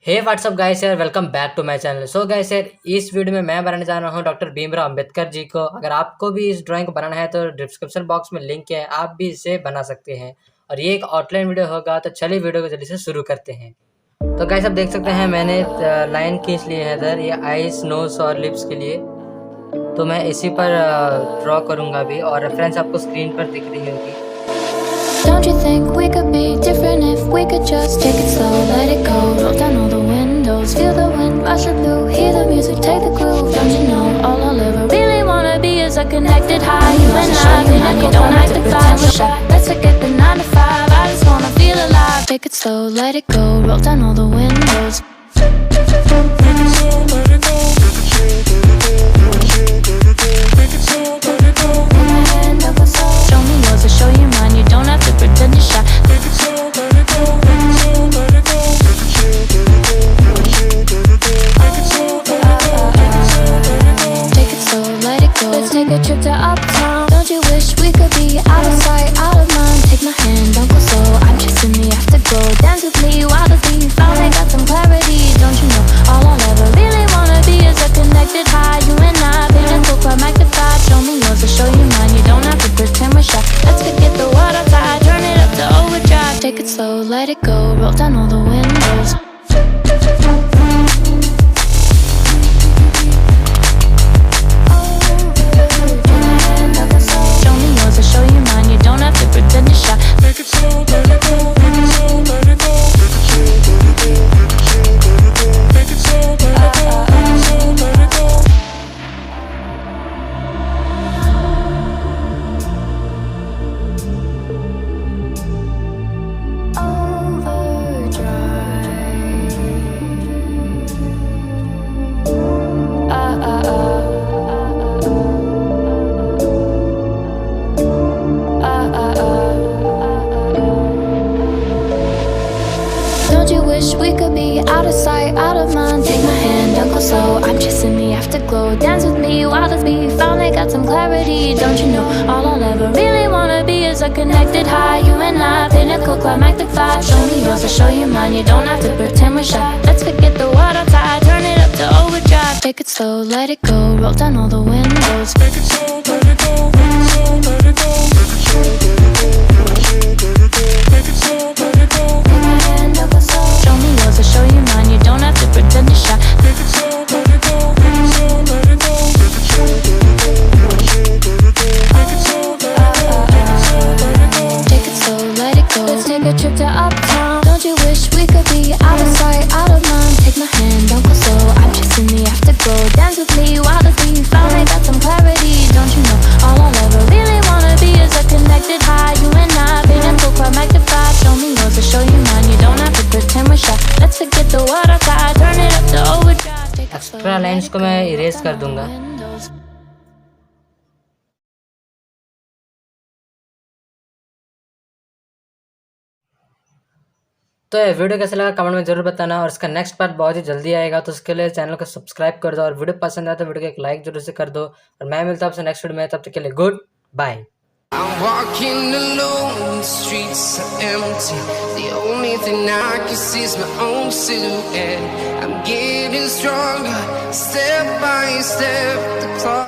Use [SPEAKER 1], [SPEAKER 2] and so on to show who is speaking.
[SPEAKER 1] हे what's up guys यार, welcome back to my channel. So guys यार, इस वीडियो में मैं बनाने जा रहा हूँ डॉक्टर भीमराव अंबेडकर जी को। अगर आपको भी इस ड्राइंग को बनाना है तो डिस्क्रिप्शन बॉक्स में लिंक है, आप भी इसे बना सकते हैं। और ये एक आउटलाइन वीडियो होगा, तो चलिए वीडियो को जल्दी से शुरू करते हैं। तो गाइस आप देख सकते हैं मैंने लाइन खींच ली है इधर, ये आईज, नोज और लिप्स के लिए। तो मैं इसी पर ड्रॉ करूँगा अभी, और रेफरेंस आपको स्क्रीन पर दिख रही होगी।
[SPEAKER 2] Don't you think we could be different if we could just take it slow, let it go, roll down all the windows, feel the wind rushing through, hear the music, take the groove. Don't you know all I'll ever really wanna be is a connected high. You and I, you don't have to fight, we're shy. Let's forget the 9 to 5. I just wanna feel alive. Take it slow, let it go, roll down all the windows. Take it slow, let it go. Show me yours, I'll show you mine. You don't have to pretend you're shy. Take it slow, let it go. Take it slow, let it go. Take it slow, let it go. Take it slow, let it go. Take it slow, let it go. Let's take a trip to uptown. Don't you wish we could be out of sight, out of mind? Take my hand, don't go slow. I'm chasing the afterglow. Dance with me while the beat finally got some clarity. Don't you know all I'll ever really wanna be is a connected high. You and I, pinnacle, quite magnified. Show me yours, I'll show you mine. You don't have to pretend we're shy. Let's forget the world outside, turn it up to overdrive. Take it slow, let it go, roll down all the windows. Show me yours, I'll show you mine. You don't have to pretend you're shy. Take it slow, let it go. Take it slow, let it go. Take it slow, let it go. Take it slow, let it go. Take it slow, let it go. Don't you wish we could be out of sight, out of mind? Take my hand, don't go slow. I'm chasing the afterglow. Dance with me while the beat finally got some clarity. Don't you know all I'll ever really wanna be is a connected high. You and I, pinnacle, climactic vibe. Show me yours, I'll show you mine. You don't have to pretend we're shy. Let's forget the world outside, turn it up to overdrive. Take it slow, let it go, roll down all the windows. Take it slow, let it go. Take it slow, let it go. Take it slow, let it go. Take it slow, let it go. Take my hand, don't go slow. Show me yours, I'll show you mine. You don't have to pretend you're shy. Take it slow, let it go. Take it slow, let it go. Take it slow, let it go. Take it slow, let it go. Take it slow, let it go. Let's take a trip to uptown. Don't you wish we could be out of sight, out of mind? Take my hand, don't go slow. I'm chasing the afterglow. Dance with me while the beat finally got some clarity. Don't you know all I'll ever really wanna be is a connected high. You and I, pinnacle, quite magnified. Show me yours, I'll show you mine. You don't have to pretend we're shy. Let's forget the world outside, turn it up to overdrive. Take it slow,
[SPEAKER 1] extra lines को मैं erase कर दूंगा। तो ये video कैसा लगा comment में जरूर बताना, और इसका नेक्स्ट पार्ट बहुत ही जल्दी आएगा, तो उसके लिए चैनल को सब्सक्राइब कर दो, और वीडियो पसंद आए तो वीडियो को एक लाइक जरूर से कर दो। और मैं मिलता हूँ आपसे नेक्स्ट वीडियो में, तब तक के लिए goodbye.
[SPEAKER 3] I'm walking alone, the streets are empty. The only thing I can see is my own silhouette. I'm getting stronger, step by step. The clock